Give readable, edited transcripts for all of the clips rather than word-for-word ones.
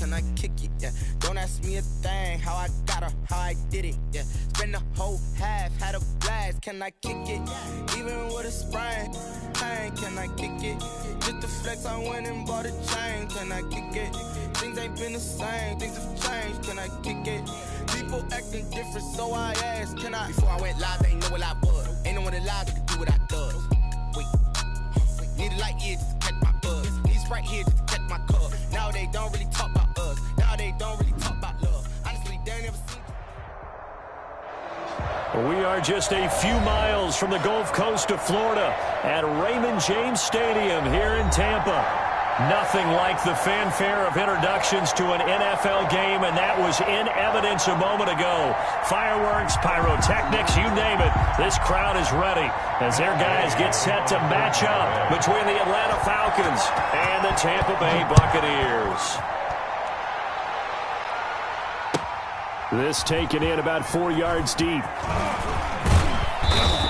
can I kick it? Yeah, don't ask me a thing, how I got her, how I did it. Yeah, spend the whole half, had a blast, can I kick it? Even with a sprain, can I kick it? Just to flex, I went and bought a chain, can I kick it? Things ain't been the same, things have changed, can I kick it? People acting different, so I asked, can I? Before I went live, they ain't know what I was. Ain't no one alive that could do what I does. Wait, need a light here just to catch my buzz. Need Sprite here just to catch my cup. Now they don't really talk about us. Now they don't really talk about love. Honestly, they ain't never seen. We are just a few miles from the Gulf Coast of Florida at Raymond James Stadium here in Tampa. Nothing like the fanfare of introductions to an NFL game, and that was in evidence a moment ago. Fireworks, pyrotechnics, you name it. This crowd is ready as their guys get set to match up between the Atlanta Falcons and the Tampa Bay Buccaneers. This taken in about 4 yards deep.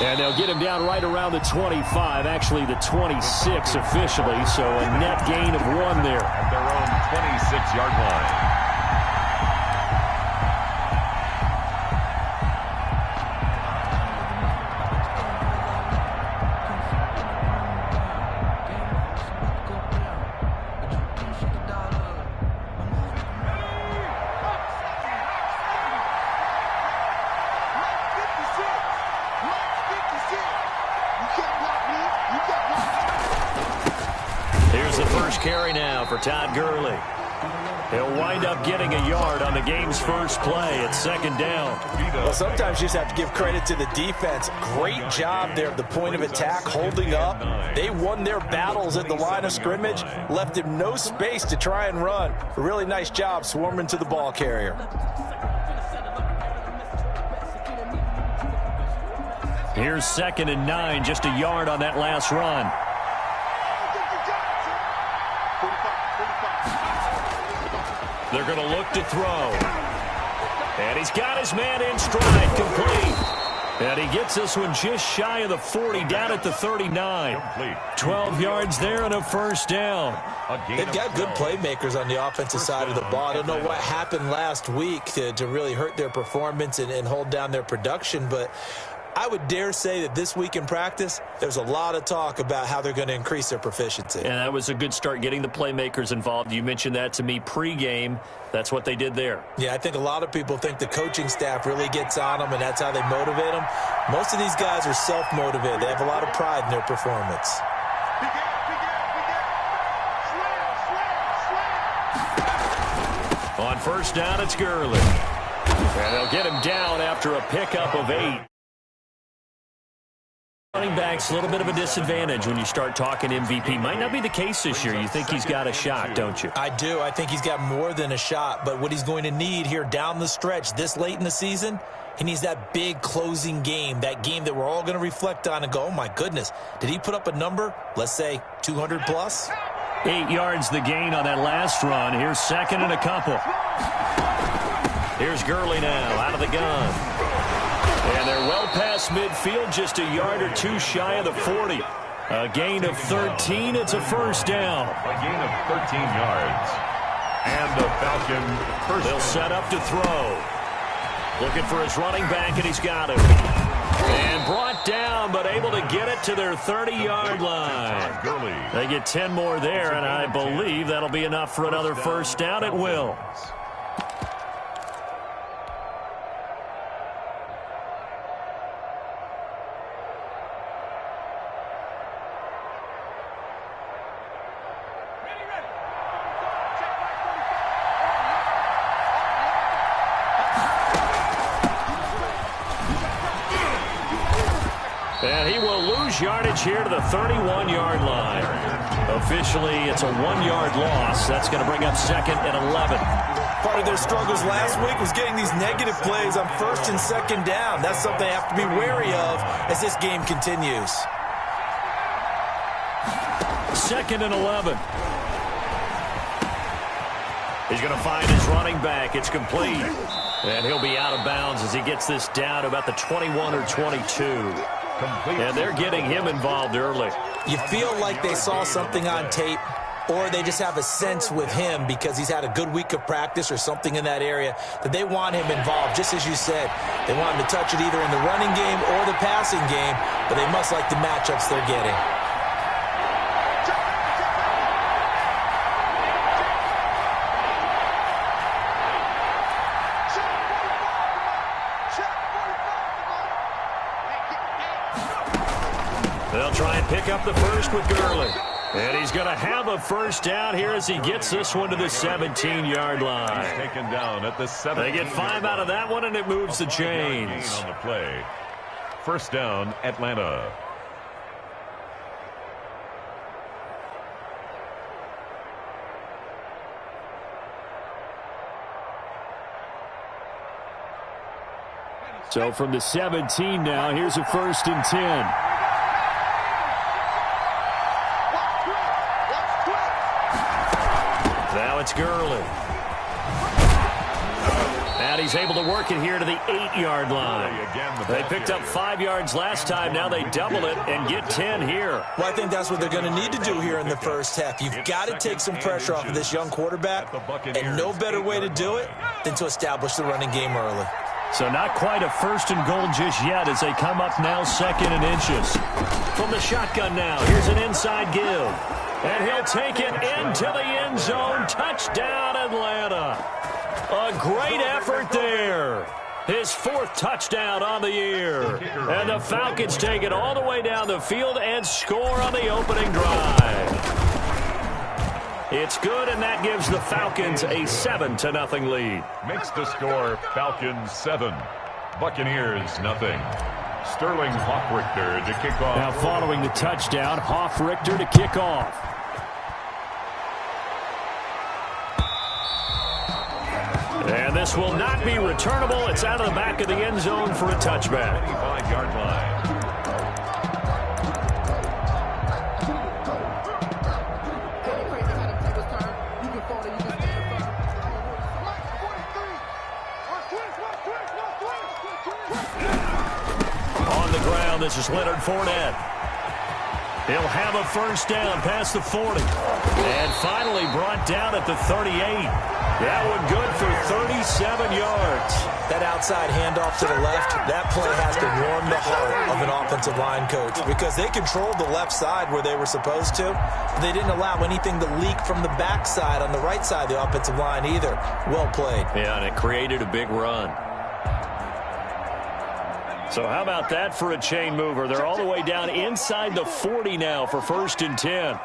And they'll get him down right around the 25, actually the 26 officially, so a net gain of 1 there. At their own 26-yard line. Carry now for Todd Gurley. He'll wind up getting a yard on the game's first play at second down. Well, sometimes you just have to give credit to the defense. Great job there at the point of attack, holding up. They won their battles at the line of scrimmage, left him no space to try and run. A really nice job swarming to the ball carrier. Here's 2nd and 9, just a yard on that last run. They're going to look to throw. And he's got his man in stride, complete. And he gets this one just shy of the 40, down at the 39. 12 yards there and a first down. They've got good playmakers on the offensive side of the ball. I don't know what happened last week to really hurt their performance and hold down their production, but I would dare say that this week in practice, there's a lot of talk about how they're going to increase their proficiency. And that was a good start, getting the playmakers involved. You mentioned that to me pregame. That's what they did there. Yeah, I think a lot of people think the coaching staff really gets on them, and that's how they motivate them. Most of these guys are self-motivated. They have a lot of pride in their performance. On first down, it's Gurley. And they'll get him down after a pickup of 8. Running backs, a little bit of a disadvantage when you start talking MVP. Might not be the case this year. You think he's got a shot, don't you? I do. I think he's got more than a shot. But what he's going to need here down the stretch this late in the season, he needs that big closing game, that game that we're all going to reflect on and go, oh, my goodness, did he put up a number, let's say 200 plus? 8 yards the gain on that last run. Here's 2nd and a couple. Here's Gurley now out of the gun. And they're well past midfield, just a yard or 2 shy of the 40. A gain of 13. It's a first down. A gain of 13 yards. And the Falcon first. They'll set up to throw. Looking for his running back, and he's got him. And brought down, but able to get it to their 30-yard line. They get 10 more there, and I believe that'll be enough for another first down. It will. And he will lose yardage here to the 31-yard line. Officially, it's a 1-yard loss. That's going to bring up 2nd and 11. Part of their struggles last week was getting these negative plays on 1st and 2nd down. That's something they have to be wary of as this game continues. 2nd and 11. He's going to find his running back. It's complete. And he'll be out of bounds as he gets this down to about the 21 or 22. And they're getting him involved early. You feel like they saw something on tape or they just have a sense with him because he's had a good week of practice or something in that area that they want him involved. Just as you said, they want him to touch it either in the running game or the passing game, but they must like the matchups they're getting. They'll try and pick up the first with Gurley. And he's going to have a first down here as he gets this one to the 17-yard line. He's taken down at the 17. They get 5 out of that one, and it moves the chains. On the play. First down, Atlanta. So from the 17 now, here's a first and 10. Now it's Gurley. And he's able to work it here to the 8-yard line. They picked up 5 yards last time. Now they double it and get 10 here. Well, I think that's what they're going to need to do here in the first half. You've got to take some pressure off of this young quarterback, and no better way to do it than to establish the running game early. So not quite a first and goal just yet as they come up now 2nd and inches. From the shotgun now, here's an inside give. And he'll take it into the end zone. Touchdown, Atlanta. A great effort there. His 4th touchdown on the year. And the Falcons take it all the way down the field and score on the opening drive. It's good, and that gives the Falcons a 7-0 lead. Makes the score Falcons 7, Buccaneers 0. Sterling Hoffrichter to kick off. Now following the touchdown, Hoffrichter to kick off. And this will not be returnable. It's out of the back of the end zone for a touchback. 25-yard line. On the ground, this is Leonard Fournette. He'll have a first down past the 40. And finally brought down at the 38. That one good for 37 yards. That outside handoff to the left, that play has to warm the heart of an offensive line coach because they controlled the left side where they were supposed to. They didn't allow anything to leak from the backside on the right side of the offensive line either. Well played. Yeah, and it created a big run. So how about that for a chain mover? They're all the way down inside the 40 now for 1st and 10.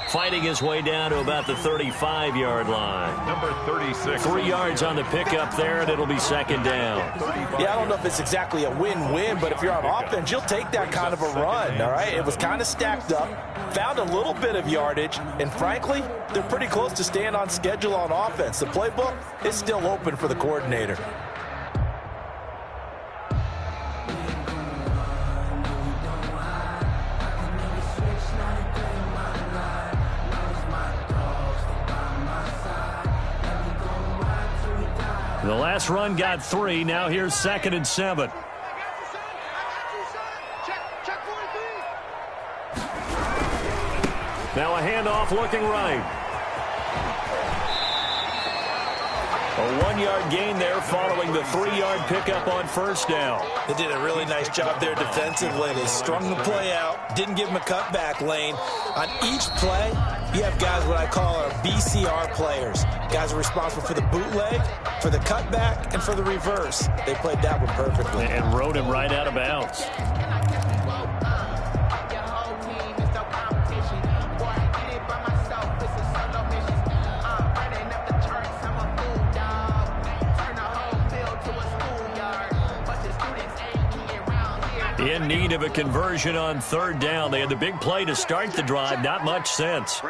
Fighting his way down to about the 35-yard line. Number 36. 3 yards on the pickup there, and it'll be 2nd down. Yeah, I don't know if it's exactly a win-win, but if you're on offense, you'll take that kind of a run, all right? It was kind of stacked up, found a little bit of yardage, and frankly, they're pretty close to staying on schedule on offense. The playbook is still open for the coordinator. The last run got 3. Now here's 2nd and 7. Now a handoff looking right. A 1-yard gain there following the 3-yard pickup on first down. They did a really nice job there defensively. They strung the play out, didn't give him a cutback lane. On each play, you have guys what I call our BCR players. Guys are responsible for the bootleg, for the cutback, and for the reverse. They played that one perfectly. And rode him right out of bounds. In need of a conversion on 3rd down. They had the big play to start the drive. Not much sense.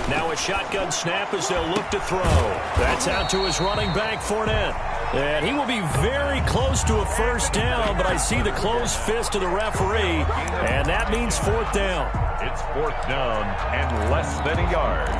Now a shotgun snap as they'll look to throw. That's out to his running back, Fournette. And he will be very close to a first down, but I see the closed fist of the referee, and that means 4th down. It's 4th down and less than a yard.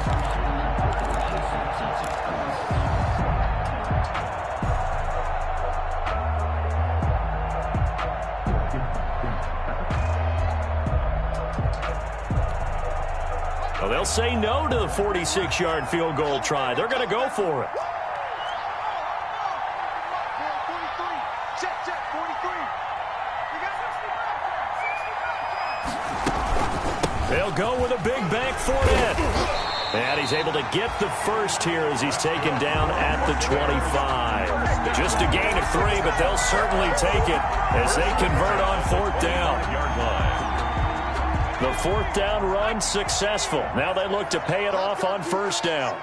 They'll say no to the 46-yard field goal try. They're going to go for it. They'll go with a big bank for it. And he's able to get the first here as he's taken down at the 25. Just a gain of 3, but they'll certainly take it as they convert on 4th down. The 4th down run successful. Now they look to pay it off on 1st down.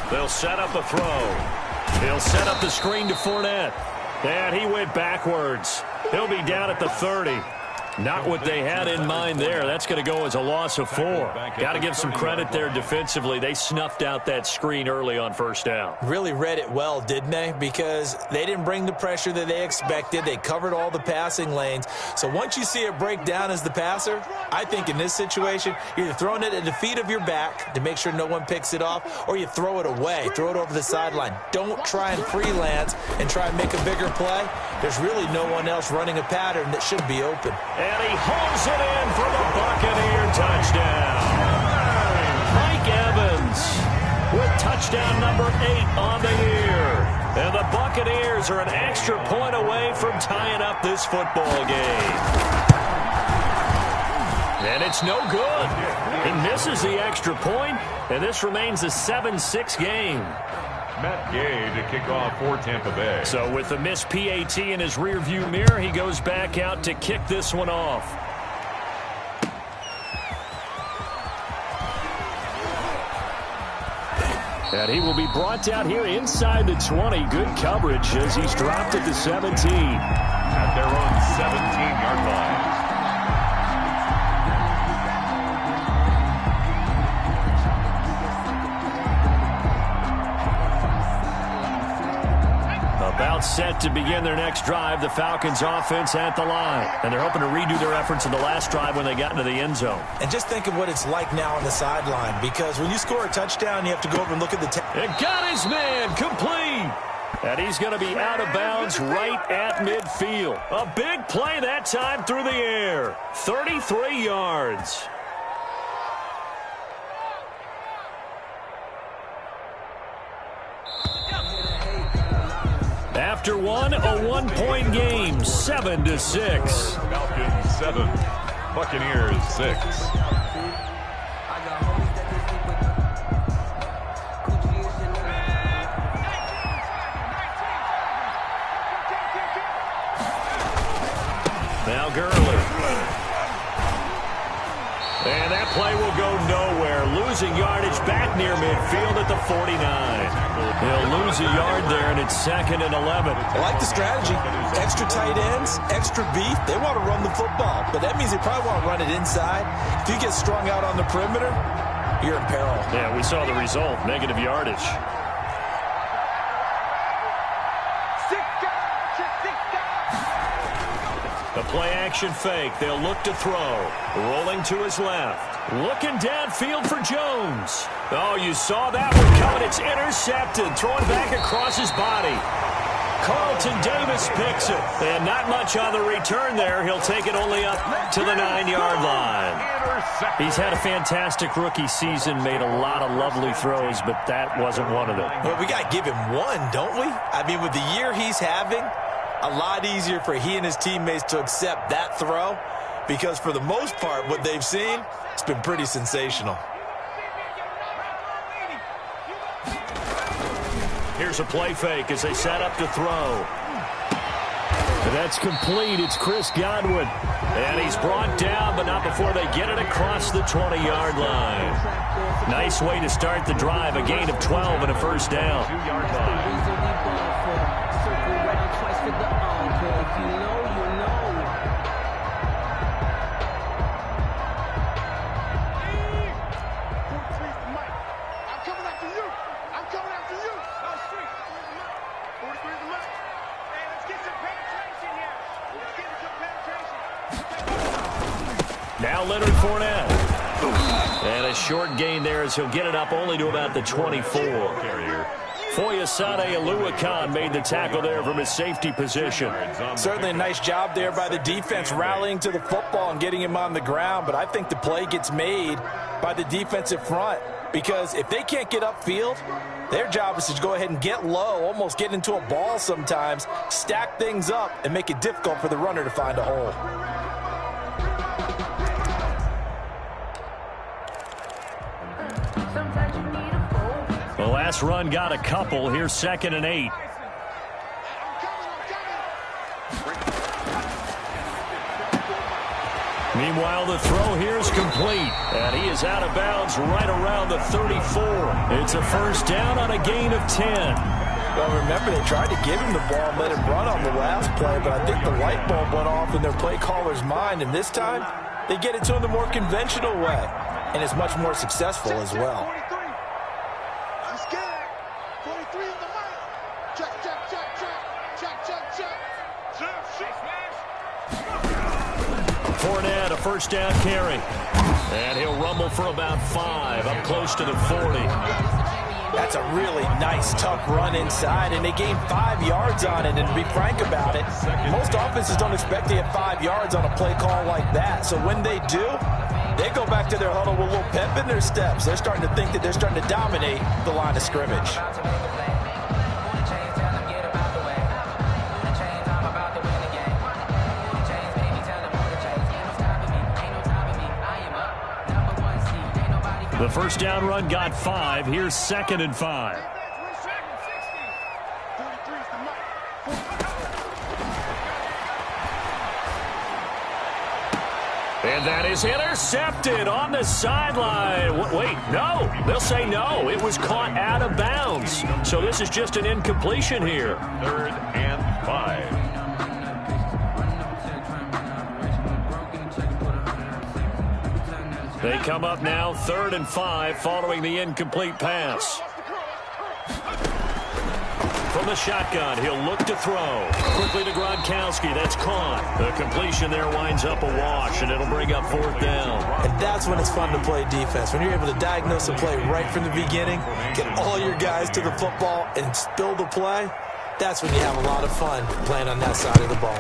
They'll set up a throw. He'll set up the screen to Fournette. And he went backwards. He'll be down at the 30. Not what they had in mind there. That's going to go as a loss of 4. Got to give some credit there defensively. They snuffed out that screen early on 1st down. Really read it well, didn't they? Because they didn't bring the pressure that they expected. They covered all the passing lanes. So once you see it break down as the passer, I think in this situation, you're either throwing it at the feet of your back to make sure no one picks it off, or you throw it away, throw it over the sideline. Don't try and freelance and try and make a bigger play. There's really no one else running a pattern that should be open. And he hauls it in for the Buccaneer touchdown. Mike Evans with touchdown number 8 on the year. And the Buccaneers are an extra point away from tying up this football game. And it's no good. He misses the extra point, and this remains a 7-6 game. Matt Gay to kick off for Tampa Bay. So with the missed PAT in his rearview mirror, he goes back out to kick this one off. And he will be brought down here inside the 20. Good coverage as he's dropped at the 17. At their own 17-yard line. About set to begin their next drive, the Falcons offense at the line. And they're hoping to redo their efforts in the last drive when they got into the end zone. And just think of what it's like now on the sideline, because when you score a touchdown, you have to go over and look at the and got his man complete. And he's going to be out of bounds right at midfield. A big play that time through the air. 33 yards. After one, a one-point game, 7-6. Falcons 7, Buccaneers 6. Now Gurley. And that play will go nowhere. Losing yardage back near midfield at the 49. He'll lose a yard there, and it's 2nd and 11. I like the strategy. Extra tight ends, extra beef. They want to run the football, but that means they probably want to run it inside. If you get strung out on the perimeter, you're in peril. Yeah, we saw the result, negative yardage. The play-action fake. They'll look to throw. Rolling to his left. Looking downfield for Jones. Oh, you saw that one coming. It's intercepted. Throwing back across his body. Carlton Davis picks it. And not much on the return there. He'll take it only up to the 9-yard line. He's had a fantastic rookie season, made a lot of lovely throws, but that wasn't one of them. Well, we got to give him one, don't we? I mean, with the year he's having, a lot easier for he and his teammates to accept that throw, because for the most part, what they've seen, it's been pretty sensational. Here's a play fake as they set up to throw. And that's complete. It's Chris Godwin. And he's brought down, but not before they get it across the 20-yard line. Nice way to start the drive. A gain of 12 and a first down. 2-yard line. Now Leonard Fournette. And a short gain there as he'll get it up only to about the 24. Foyesade Oluwakan made the tackle there from his safety position. Certainly a nice job there by the defense rallying to the football and getting him on the ground, but I think the play gets made by the defensive front because if they can't get upfield, their job is to go ahead and get low, almost get into a ball sometimes, stack things up, and make it difficult for the runner to find a hole. The last run got a couple. Here's 2nd and 8. Meanwhile, the throw here is complete, and he is out of bounds right around the 34. It's a first down on a gain of 10. Well, remember, they tried to give him the ball and let him run on the last play, but I think the light bulb went off in their play caller's mind, and this time they get it to him the more conventional way, and it's much more successful as well. Fournette, a first down carry. And he'll rumble for about 5, up close to the 40. That's a really nice, tough run inside, and they gained 5 yards on it. And to be frank about it, most offenses don't expect to get 5 yards on a play call like that. So when they do, they go back to their huddle with a little pep in their steps. They're starting to think that they're starting to dominate the line of scrimmage. The first down run got 5. Here's 2nd and 5. And that is intercepted on the sideline. Wait, no. They'll say no. It was caught out of bounds. So this is just an incompletion here. 3rd and 5. They come up now 3rd and 5 following the incomplete pass. From the shotgun, he'll look to throw. Quickly to Gronkowski. That's caught. The completion there winds up a wash, and it'll bring up 4th down. And that's when it's fun to play defense. When you're able to diagnose a play right from the beginning, get all your guys to the football, and spill the play, that's when you have a lot of fun playing on that side of the ball.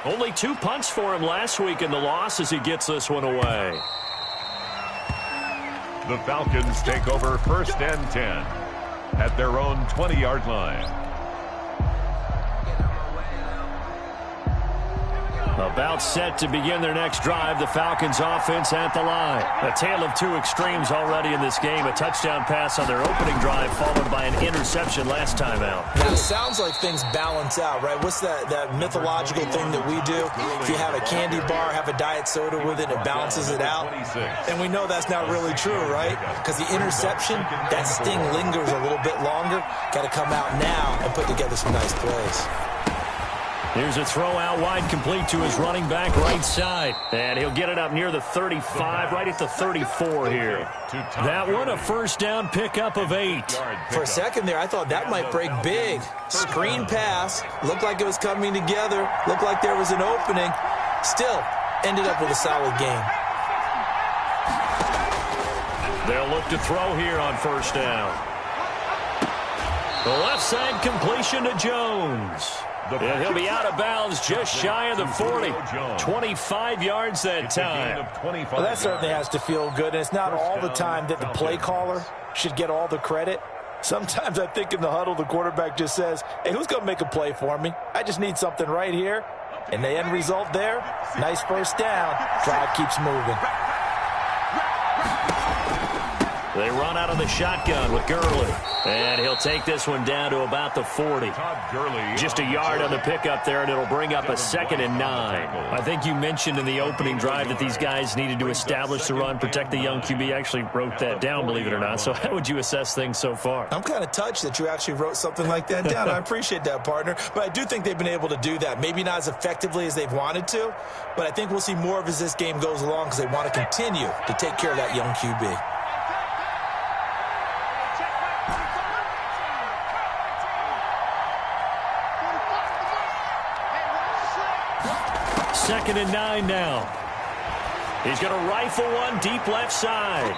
Only 2 punts for him last week in the loss as he gets this one away. The Falcons take over 1st and 10 at their own 20-yard line. About set to begin their next drive, the Falcons offense at the line. A tale of 2 extremes already in this game. A touchdown pass on their opening drive followed by an interception last time out. Now, it sounds like things balance out, right? What's that mythological thing that we do? If you have a candy bar, have a diet soda with it, it balances it out. And we know that's not really true, right? Because the interception, that sting lingers a little bit longer. Got to come out now and put together some nice plays. Here's a throw out wide, complete to his running back right side. And he'll get it up near the 35, right at the 34 here. That one, a first down pickup of 8. For a second there, I thought that might break big. Screen pass, looked like it was coming together, looked like there was an opening. Still, ended up with a solid game. They'll look to throw here on first down. The left side completion to Jones. And he'll be out of bounds just shy of the 40. 25 yards that time. Well, that certainly has to feel good. And it's not all the time that the play caller should get all the credit. Sometimes I think in the huddle, the quarterback just says, hey, who's going to make a play for me? I just need something right here. And the end result there, nice first down. Drive keeps moving. They run out of the shotgun with Gurley. And he'll take this one down to about the 40. Just a yard on the pickup there, and it'll bring up a 2nd and 9. I think you mentioned in the opening drive that these guys needed to establish the run, protect the young QB. I actually wrote that down, believe it or not. So how would you assess things so far? I'm kind of touched that you actually wrote something like that down. I appreciate that, partner. But I do think they've been able to do that. Maybe not as effectively as they've wanted to, but I think we'll see more of as this game goes along because they want to continue to take care of that young QB. 2nd and 9 now. He's going to rifle one deep left side.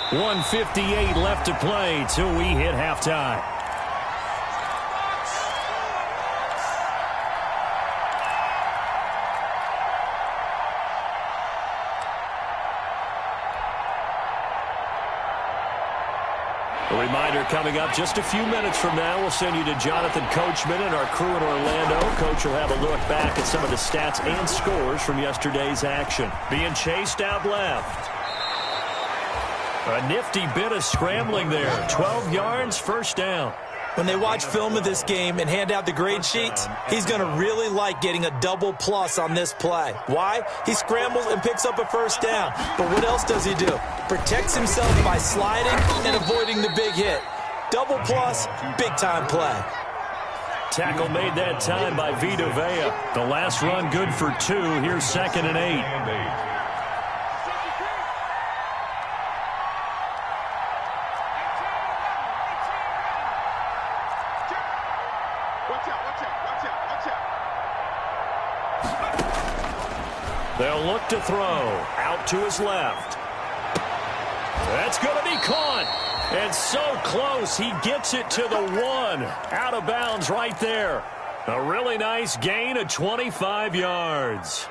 1:58 left to play till we hit halftime. here coming up just a few minutes from now. We'll send you to Jonathan Coachman and our crew in Orlando. Coach will have a look back at some of the stats and scores from yesterday's action. Being chased out left. A nifty bit of scrambling there. 12 yards, first down. When they watch film of this game and hand out the grade sheets, he's going to really like getting a double plus on this play. Why? He scrambles and picks up a first down. But what else does he do? Protects himself by sliding and avoiding the big hit. Double plus, big-time play. Tackle made that time by Vita Vea. The last run good for 2. Here's 2nd and 8. They'll look to throw. Out to his left. That's going to be caught. And so close, he gets it to the 1. Out of bounds right there. A really nice gain of 25 yards.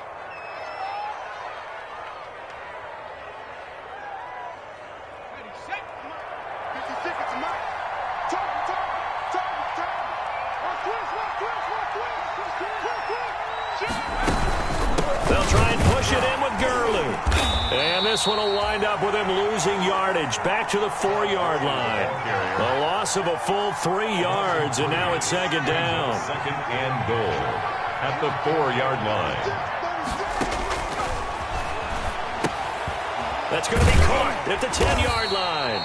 They'll try and push it in with Gurley. And this one will wind up with him losing yardage. Back to the 4-yard line. A loss of a full 3 yards, and now it's 2nd down. 2nd and goal at the 4-yard line. That's going to be caught at the 10-yard line.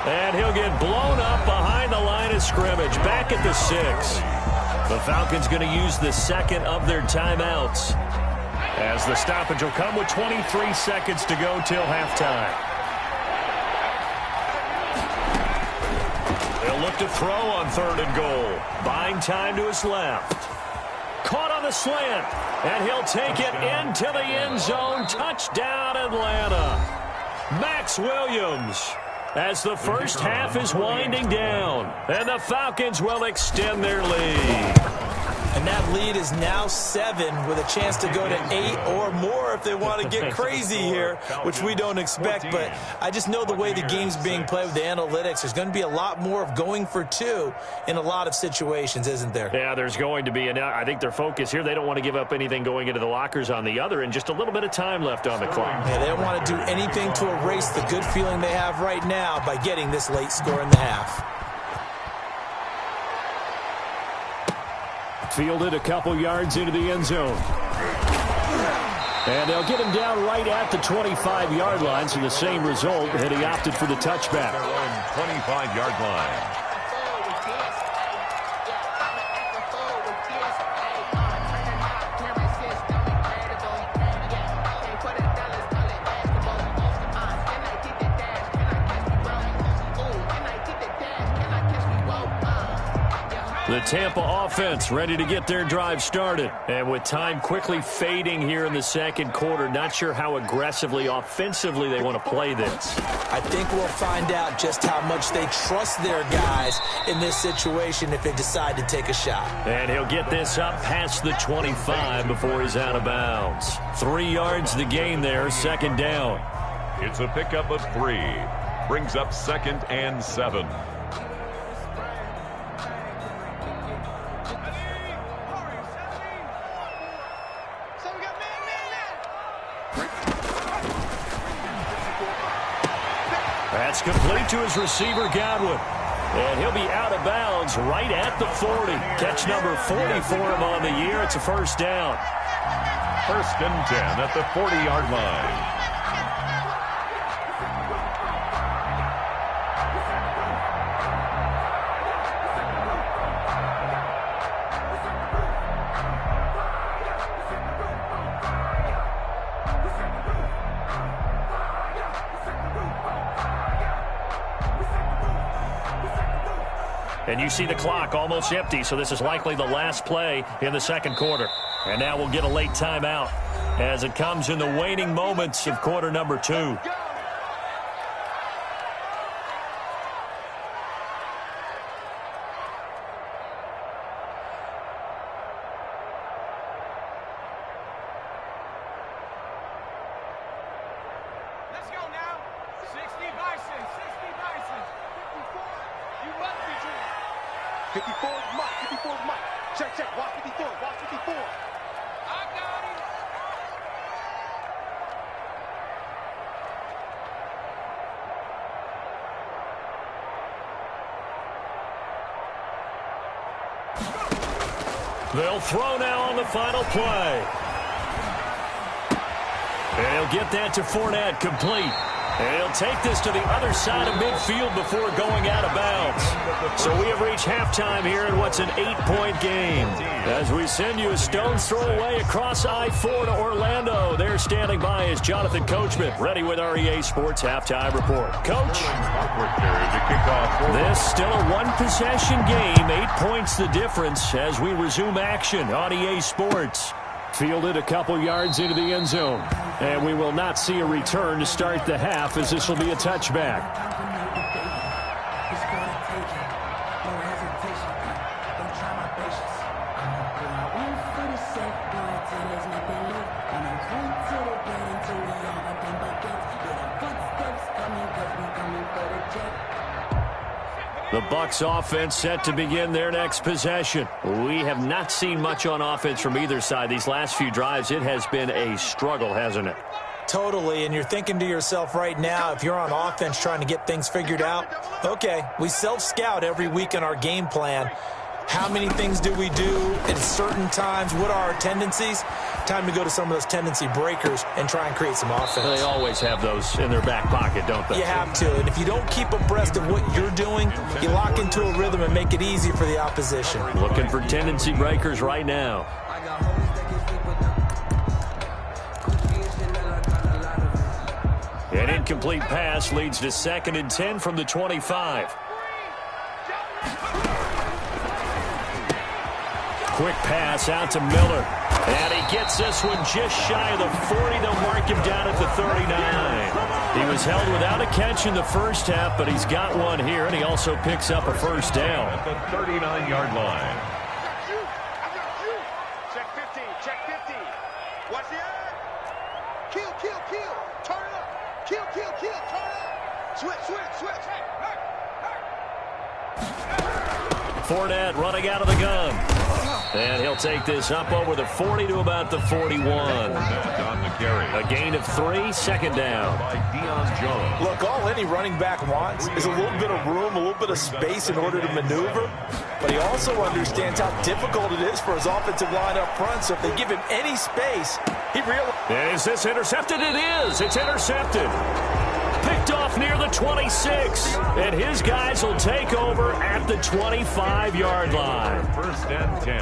And he'll get blown up behind the line of scrimmage. Back at the 6. The Falcons going to use the second of their timeouts, as the stoppage will come with 23 seconds to go till halftime. They'll look to throw on 3rd and goal. Buying time to his left. Caught on the slant, and he'll take it into the end zone. Touchdown, Atlanta. Max Williams, as the first half is winding down, and the Falcons will extend their lead. And that lead is now 7 with a chance to go to 8 or more if they want to get crazy here, which we don't expect. But I just know the way the game's being played with the analytics, there's going to be a lot more of going for 2 in a lot of situations, isn't there? Yeah, there's going to be. And I think their focus here, they don't want to give up anything going into the lockers on the other, and just a little bit of time left on the clock. Yeah, they don't want to do anything to erase the good feeling they have right now by getting this late score in the half. Fielded a couple yards into the end zone. And they'll get him down right at the 25-yard line, so the same result, and he opted for the touchback. Their own 25-yard line. The Tampa offense ready to get their drive started. And with time quickly fading here in the second quarter, not sure how aggressively, offensively they want to play this. I think we'll find out just how much they trust their guys in this situation if they decide to take a shot. And he'll get this up past the 25 before he's out of bounds. 3 yards the gain there, 2nd down. It's a pickup of 3. Brings up 2nd and 7. That's complete to his receiver, Godwin. And he'll be out of bounds right at the 40. Catch number 40 for him on the year. It's a first down. 1st and 10 at the 40-yard line. And you see the clock almost empty, so this is likely the last play in the second quarter. And now we'll get a late timeout as it comes in the waning moments of quarter number 2. 54 is Mike. 54 is Mike. Check, check. Watch 54. Watch 54. I got him. They'll throw now on the final play. And he'll get that to Fournette, complete. And he'll take this to the other side of midfield before going out of bounds. So we have reached halftime here in what's an 8-point game. As we send you a stone's throw away across I-4 to Orlando. There standing by is Jonathan Coachman, ready with our EA Sports Halftime Report. Coach? This still a one-possession game. 8 points the difference as we resume action on EA Sports. Fielded a couple yards into the end zone. And we will not see a return to start the half as this will be a touchback. The Bucs offense set to begin their next possession. We have not seen much on offense from either side. These last few drives, it has been a struggle, hasn't it? Totally, and you're thinking to yourself right now, if you're on offense trying to get things figured out, okay, we self-scout every week in our game plan. How many things do we do at certain times? What are our tendencies? Time to go to some of those tendency breakers and try and create some offense. They always have those in their back pocket, don't they? You have to, and if you don't keep abreast of what you're doing, you lock into a rhythm and make it easy for the opposition. Looking for tendency breakers right now. An incomplete pass leads to 2nd and 10 from the 25. Quick pass out to Miller. And he gets this one just shy of the 40. They'll mark him down at the 39. He was held without a catch in the first half, but he's got one here, and he also picks up a first down. At the 39-yard line. Check 15. Check 15. Watch the eye. Kill, kill, kill. Turn it up. Kill, kill, kill. Turn it up. Switch, switch, switch. Hey, Fournette running out of the gun. And he'll take this up over the 40 to about the 41. A gain of 3, 2nd down. Look, all any running back wants is a little bit of room, a little bit of space in order to maneuver. But he also understands how difficult it is for his offensive line up front. So if they give him any space, he realizes. Is this intercepted? It is. It's intercepted. Picked off near the 26. And his guys will take over at the 25-yard line. 1st and 10.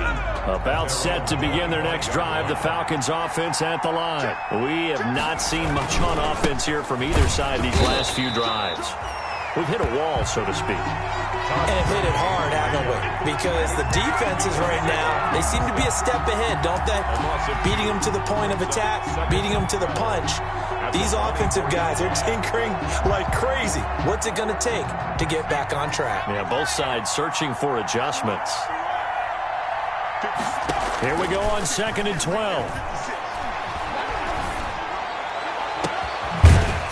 About set to begin their next drive. The Falcons offense at the line. We have not seen much on offense here from either side these last few drives. We've hit a wall, so to speak. And have hit it hard, haven't we? Because the defenses right now, they seem to be a step ahead, don't they? Beating them to the point of attack, beating them to the punch. These offensive guys are tinkering like crazy. What's it going to take to get back on track? Yeah, both sides searching for adjustments. Here we go on 2nd and 12.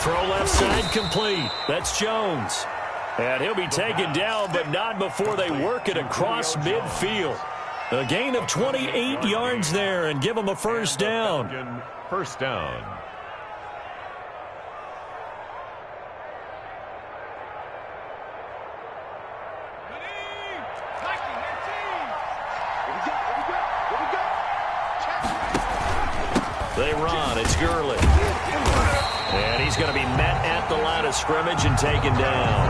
Throw left side complete. That's Jones. And he'll be taken down, but not before they work it across midfield. A gain of 28 yards there and give them a first down. First down. They run. It's Gurley. And he's going to be met at the line of scrimmage and taken down.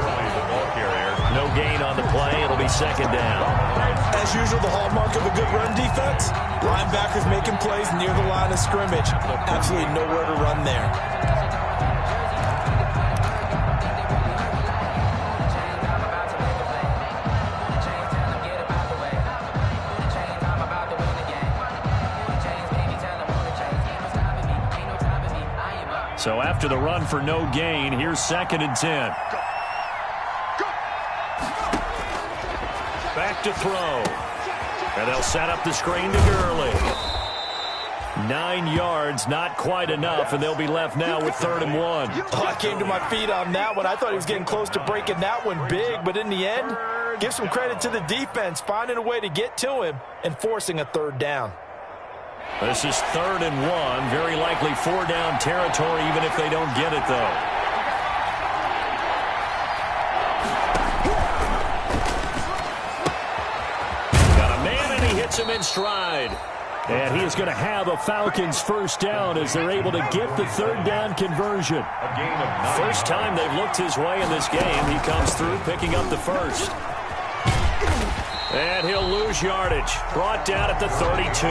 No gain on the play. It'll be 2nd down. As usual, the hallmark of a good run defense, linebackers making plays near the line of scrimmage. Absolutely nowhere to run there. So after the run for no gain, here's 2nd and 10. Back to throw. And they'll set up the screen to Gurley. 9 yards, not quite enough, and they'll be left now with 3rd and 1. Oh, I came to my feet on that one. I thought he was getting close to breaking that one big, but in the end, Give some credit to the defense, finding a way to get to him and forcing a third down. This is 3rd and 1. Very likely 4-down territory, even if they don't get it, though. Got a man, and he hits him in stride. And he is going to have a Falcons first down as they're able to get the 3rd down conversion. First time they've looked his way in this game. He comes through picking up the first. And he'll lose yardage. Brought down at the 32.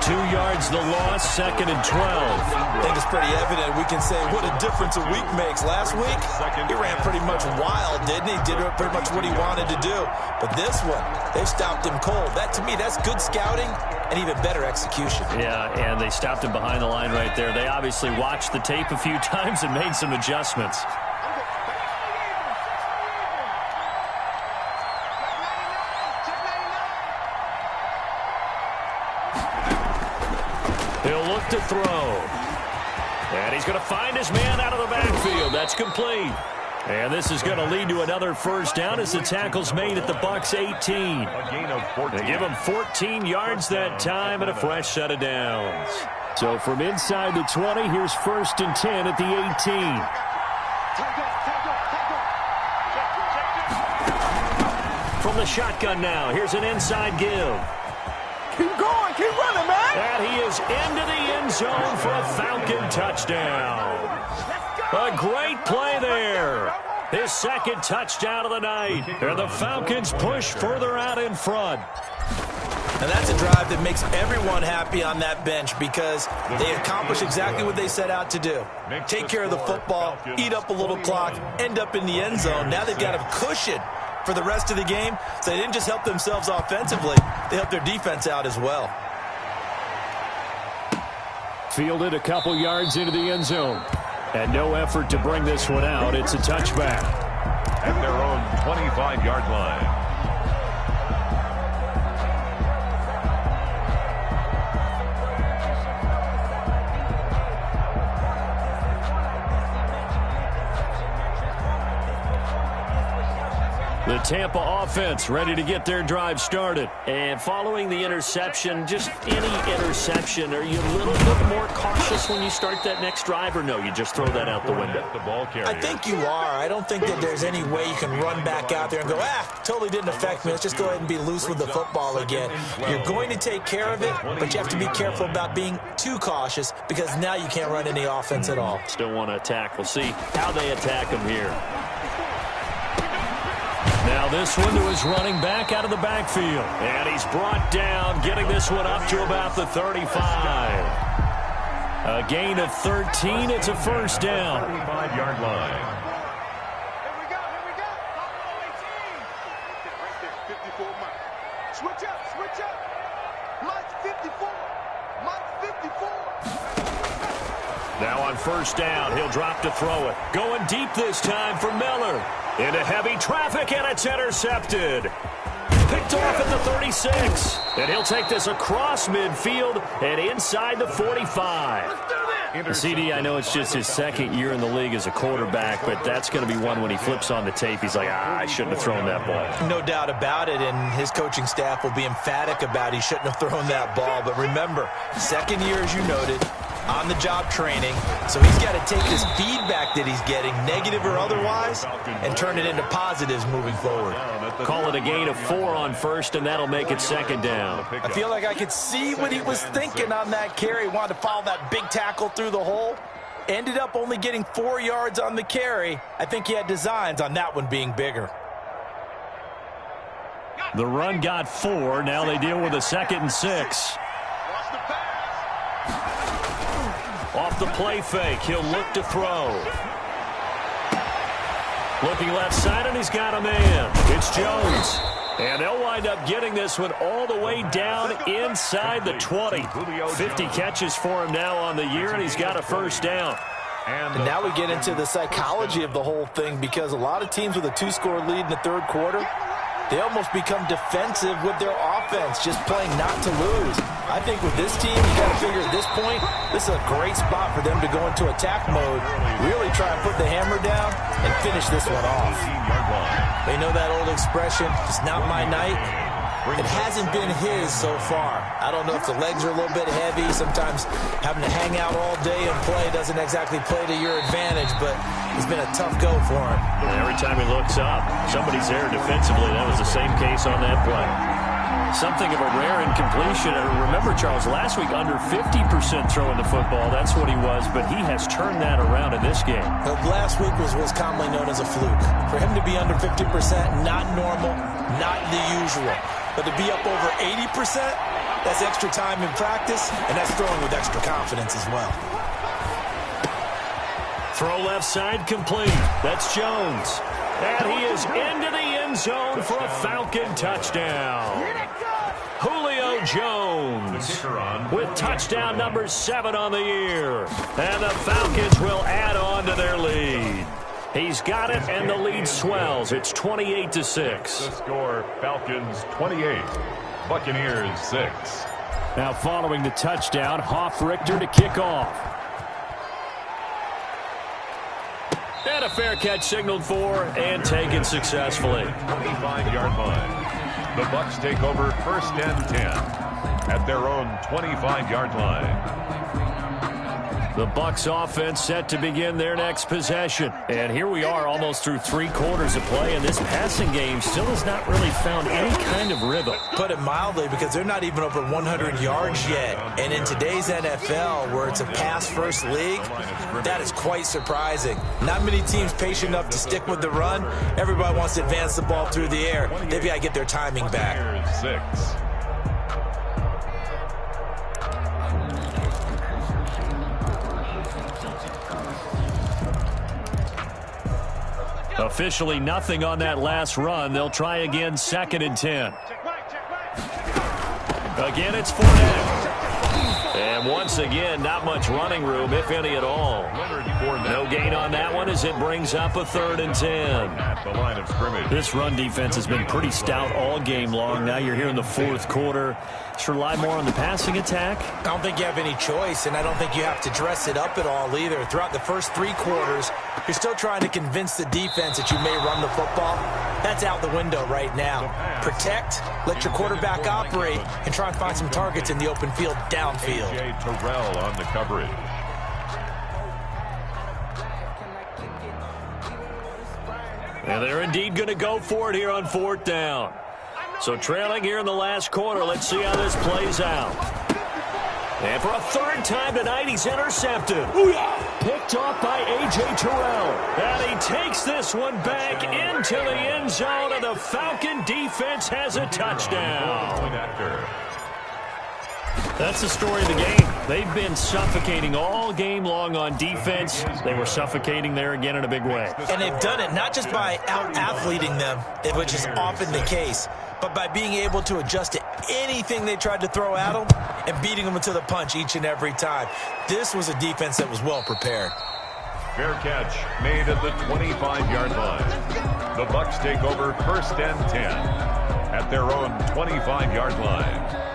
2 yards the loss, 2nd and 12. I think it's pretty evident. We can say what a difference a week makes. Last week, he ran pretty much wild, didn't he? Did pretty much what he wanted to do. But this one, they've stopped him cold. That, to me, that's good scouting and even better execution. Yeah, and they stopped him behind the line right there. They obviously watched the tape a few times and made some adjustments. He'll look to throw. And he's going to find his man out of the backfield. That's complete. And this is going to lead to another first down as the tackle's made at the Bucs 18. They give him 14 yards that time and a fresh set of downs. So from inside the 20, here's 1st and 10 at the 18. From the shotgun now, here's an inside give. Keep going, keep running, man. And he is into the end zone for a Falcon touchdown. A great play there. His 2nd touchdown of the night. And the Falcons push further out in front. And that's a drive that makes everyone happy on that bench because they accomplish exactly what they set out to do. Take care of the football, eat up a little clock, end up in the end zone. Now they've got a cushion for the rest of the game, so they didn't just help themselves offensively, they helped their defense out as well. Fielded a couple yards into the end zone. And no effort to bring this one out. It's a touchback. At their own 25-yard line. The Tampa offense ready to get their drive started. And following the interception, just any interception, are you a little bit more cautious when you start that next drive, or no, you just throw that out the window? I think you are. I don't think that there's any way you can run back out there and go, totally didn't affect me. Let's just go ahead and be loose with the football again. You're going to take care of it, but you have to be careful about being too cautious because now you can't run any offense at all. Still want to attack. We'll see how they attack him here. Now this one to his running back out of the backfield. And he's brought down, getting this one up to about the 35. A gain of 13. It's a first down. 35-yard line. Here we go. Right there, 54 Mike. Switch up. Mike 54. Now on first down, he'll drop to throw it. Going deep this time for Miller. Into heavy traffic, and it's intercepted. Picked off at the 36. And he'll take this across midfield and inside the 45. CD, I know it's just his 2nd year in the league as a quarterback, but that's going to be one when he flips on the tape. He's like, I shouldn't have thrown that ball. No doubt about it, and his coaching staff will be emphatic about he shouldn't have thrown that ball. But remember, 2nd year, as you noted, on-the-job training, so he's got to take this feedback that he's getting, negative or otherwise, and turn it into positives moving forward. Call it a gain of 4 on first, and that'll make it 2nd down. I feel like I could see what he was thinking on that carry. Wanted to follow that big tackle through the hole. Ended up only getting 4 yards on the carry. I think he had designs on that one being bigger. The run got 4. Now they deal with a 2nd and 6. Off the play fake, he'll look to throw. Looking left side, and he's got a man. It's Jones. And they'll wind up getting this one all the way down inside the 20. 50 catches for him now on the year, and he's got a first down. And now we get into the psychology of the whole thing because a lot of teams with a 2-score lead in the 3rd quarter, they almost become defensive with their offense, just playing not to lose. I think with this team, you got to figure at this point, this is a great spot for them to go into attack mode, really try and put the hammer down and finish this one off. They know that old expression, it's not my night. It hasn't been his so far. I don't know if the legs are a little bit heavy. Sometimes having to hang out all day and play doesn't exactly play to your advantage, but it's been a tough go for him. Every time he looks up, somebody's there defensively. That was the same case on that play. Something of a rare incompletion. And remember, Charles, last week under 50% throwing the football. That's what he was, but he has turned that around in this game. Well, last week was what's commonly known as a fluke. For him to be under 50%, not normal, not the usual. But to be up over 80%, that's extra time in practice, and that's throwing with extra confidence as well. Throw left side complete. That's Jones. And he is into the end zone for a Falcon touchdown. Julio Jones with touchdown number 7 on the year. And the Falcons will add on to their lead. He's got it, and the lead swells. It's 28-6. The score, Falcons 28, Buccaneers 6. Now following the touchdown, Hoff-Richter to kick off. And a fair catch signaled for and taken successfully. 25-yard line. The Bucs take over 1st and 10 at their own 25-yard line. The Bucs offense set to begin their next possession. And here we are almost through 3 quarters of play, and this passing game still has not really found any kind of rhythm. Put it mildly, because they're not even over 100 yards yet. And in today's NFL, where it's a pass-first league, that is quite surprising. Not many teams patient enough to stick with the run. Everybody wants to advance the ball through the air. They've got to get their timing back. 6. Officially nothing on that last run. They'll try again, 2nd and 10. Again, it's Fournette. And once again, not much running room, if any at all. No gain on that one as it brings up a 3rd and 10. At the line of scrimmage. This run defense has been pretty stout all game long. Now you're here in the 4th quarter. Should rely more on the passing attack? I don't think you have any choice, and I don't think you have to dress it up at all either. Throughout the first 3 quarters, you're still trying to convince the defense that you may run the football. That's out the window right now. Protect, let your quarterback operate, and try and find some targets in the open field downfield. A.J. Terrell on the coverage. And they're indeed going to go for it here on 4th down. So trailing here in the last quarter, let's see how this plays out. And for a 3rd time tonight, he's intercepted. Picked off by A.J. Terrell. And he takes this one back into the end zone, and the Falcon defense has a touchdown. That's the story of the game. They've been suffocating all game long on defense. They were suffocating there again in a big way. And they've done it not just by out-athleting them, which is often the case, but by being able to adjust to anything they tried to throw at them and beating them into the punch each and every time. This was a defense that was well prepared. Fair catch made at the 25-yard line. The Bucs take over 1st and 10 at their own 25-yard line.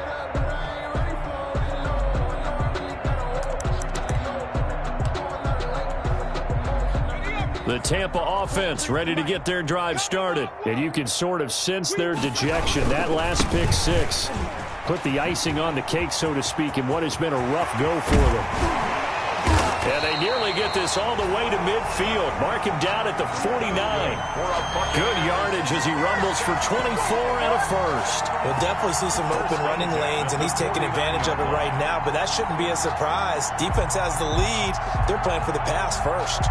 The Tampa offense ready to get their drive started. And you can sort of sense their dejection. That last pick 6 put the icing on the cake, so to speak, in what has been a rough go for them. And they nearly get this all the way to midfield. Mark him down at the 49. Good yardage as he rumbles for 24 and a first. We'll definitely see some open running lanes, and he's taking advantage of it right now, but that shouldn't be a surprise. Defense has the lead. They're playing for the pass first.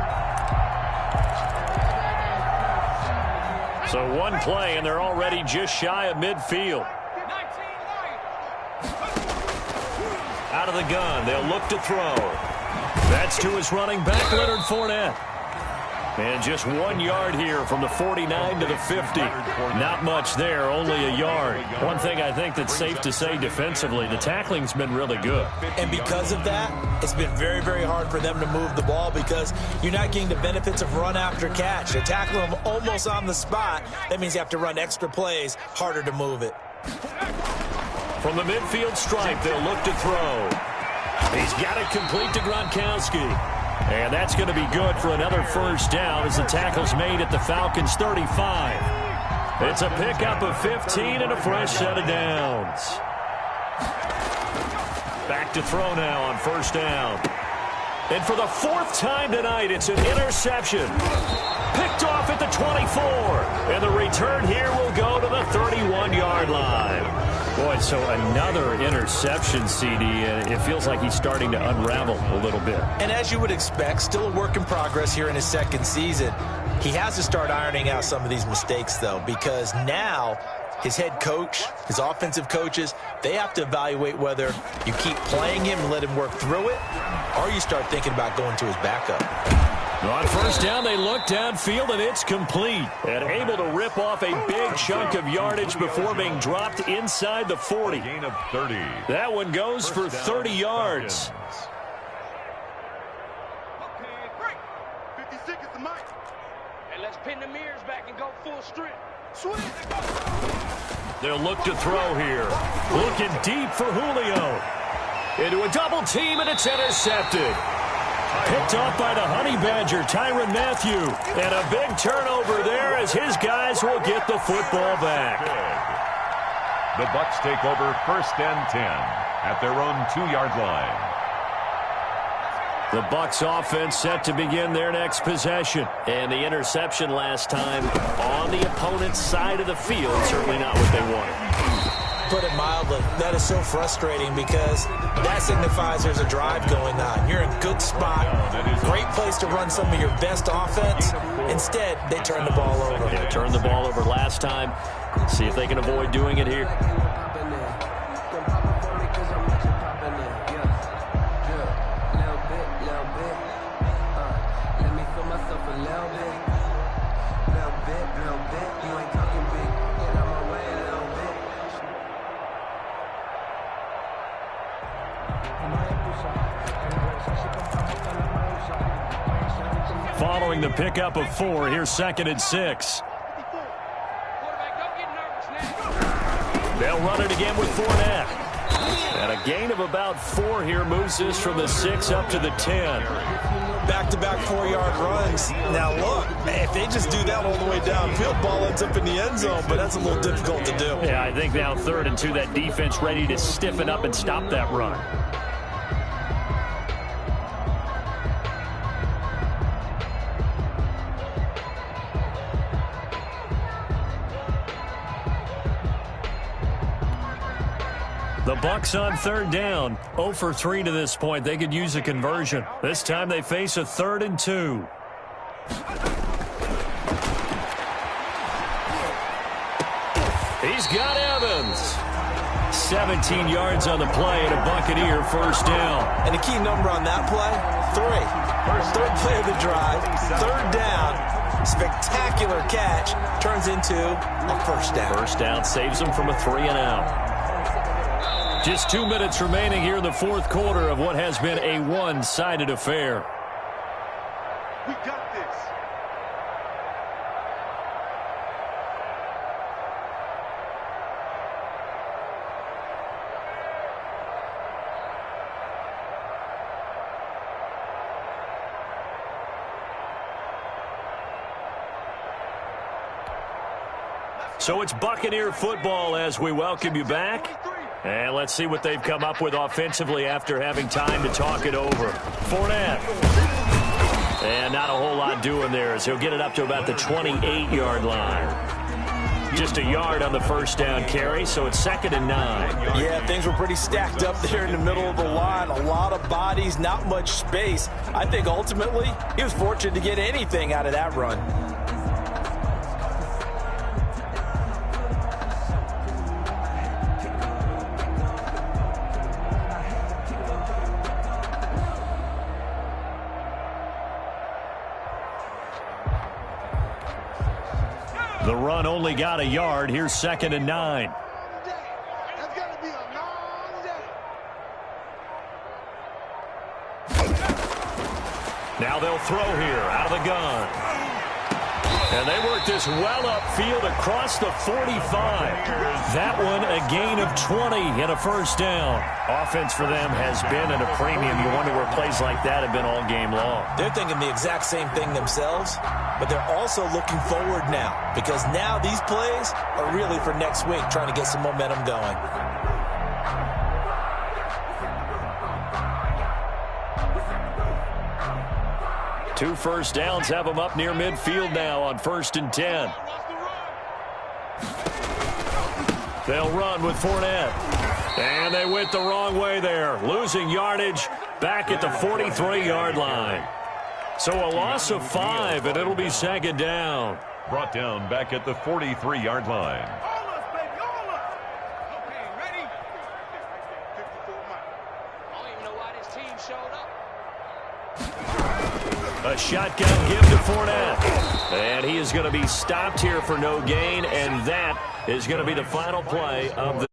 So one play, and they're already just shy of midfield. Out of the gun, they'll look to throw. That's to his running back, Leonard Fournette. And just 1 yard here from the 49 to the 50. Not much there, only a yard. One thing I think that's safe to say defensively, the tackling's been really good. And because of that, it's been very, very hard for them to move the ball because you're not getting the benefits of run after catch. They're tackling them almost on the spot. That means you have to run extra plays, harder to move it. From the midfield stripe, they'll look to throw. He's got it complete to Gronkowski. And that's going to be good for another first down as the tackle's made at the Falcons' 35. It's a pickup of 15 and a fresh set of downs. Back to throw now on first down. And for the fourth time tonight, it's an interception. Picked off at the 24. And the return here will go to the 31-yard line. Boy, so another interception, CD. It feels like he's starting to unravel a little bit. And as you would expect, still a work in progress here in his second season. He has to start ironing out some of these mistakes, though, because now his head coach, his offensive coaches, they have to evaluate whether you keep playing him and let him work through it, or you start thinking about going to his backup. On first down, they look downfield, and it's complete. And able to rip off a big chunk of yardage before being dropped inside the 40. Gain of 30. That one goes for 30 yards. Okay, break. 50 seconds to Mike. And let's pin the mirrors back and go full strength. Swing. They'll look to throw here. Looking deep for Julio. Into a double team, and it's intercepted. Picked off by the Honey Badger, Tyrann Mathieu. And a big turnover there as his guys will get the football back. The Bucs take over first and 10 at their own 2-yard line. The Bucs offense set to begin their next possession. And the interception last time on the opponent's side of the field, certainly not what they wanted. Put it mildly, that is so frustrating because that signifies there's a drive going on. You're in a good spot, great place to run some of your best offense. Instead, they turn the ball over. Yeah, turned the ball over last time. See if they can avoid doing it here. Following the pickup of 4, here's 2nd and 6. They'll run it again with Fournette. And a gain of about 4 here moves this from the 6 up to the 10. Back-to-back 4-yard runs. Now, look, if they just do that all the way downfield, ball ends up in the end zone, but that's a little difficult to do. Yeah, I think now 3rd and 2, that defense ready to stiffen up and stop that run. The Bucs on 3rd down. 0 for 3 to this point. They could use a conversion. This time they face a 3rd and 2. He's got Evans. 17 yards on the play and a Buccaneer first down. And a key number on that play, 3. Third play of the drive, 3rd down. Spectacular catch. Turns into a first down. First down saves them from a 3-and-out. Just 2 minutes remaining here in the 4th quarter of what has been a one-sided affair. We got this. So it's Buccaneer football as we welcome you back. And let's see what they've come up with offensively after having time to talk it over. Fournette. And not a whole lot doing there as he'll get it up to about the 28-yard line. Just a yard on the first down carry, so it's 2nd and 9. Yeah, things were pretty stacked up there in the middle of the line. A lot of bodies, not much space. I think ultimately he was fortunate to get anything out of that run. The run only got a yard. Here's 2nd and 9. That's gonna be a long day. Now they'll throw here out of the gun. And they work this well upfield across the 45. That one a gain of 20 and a first down. Offense for them has been at a premium. You wonder where plays like that have been all game long. They're thinking the exact same thing themselves, but they're also looking forward now because now these plays are really for next week, trying to get some momentum going. Two first downs have them up near midfield now on 1st and 10. They'll run with Fournette. And they went the wrong way there, losing yardage back at the 43-yard line. So a loss of 5, and it'll be 2nd down. Brought down back at the 43-yard line. A shotgun give to Fournette. And he is going to be stopped here for no gain, and that is going to be the final play of the